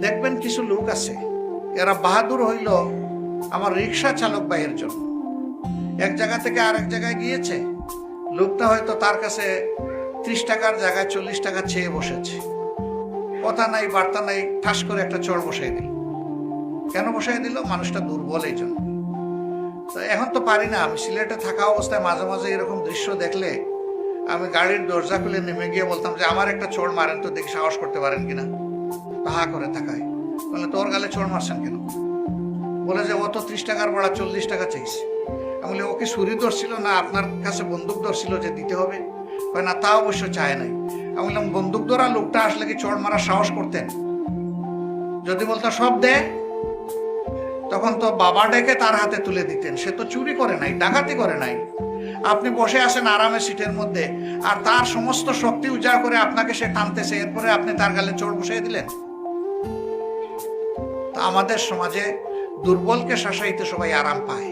দেখবেন কিছু লোক আছে, এরা বাহাদুর হইল আমার রিক্সা চালক ভাইয়ের জন্য। এক জায়গা থেকে আরেক জায়গায় গিয়েছে, লোকটা হয়তো তার কাছে 30 টাকার জায়গায় 40 টাকা চেয়ে বসেছে, কথা নাই বার্তা নাই, ঠাস করে একটা চড় বসাই দিল। কেন বসাই দিল? মানুষটা দুর্বল এই জন্য। তো এখন তো পারি না, আমি সিলেটে থাকা অবস্থায় মাঝে মাঝে এরকম দৃশ্য দেখলে আমি গাড়ির দরজা খুলে নেমে গিয়ে বলতাম যে আমার একটা চোর মারেন তো, দেখি সাহস করতে পারেন কিনা। তাহা করে থাকায় বলে তোর গালে চোর মারছেন কেন? বলে যে ও তো 30 টাকার বড়া 40 টাকা চাইছে। আমি বলি ওকে ছুরি ধরছিল না আপনার কাছে বন্দুক ধরছিল যে দিতে হবে? না, তা অবশ্য চায় নাই। আমি বললাম বন্দুক ধরা লোকটা আসলে কি চোর মারার সাহস করতেন? যদি বলতো সব দে, তখন তো বাবা ডেকে তার হাতে তুলে দিতেন। সে তো চুরি করে নাই, ডাকাতি করে নাই। আপনি বসে আছেন আরামে সিটের মধ্যে, আর তার সমস্ত শক্তি উজাড় করে আপনাকে সে টানতেছে, এরপরে আপনি তার গালে চোর বসিয়ে দিলেন। তা আমাদের সমাজে দুর্বলকে শাসাইতে সবাই আরাম পায়।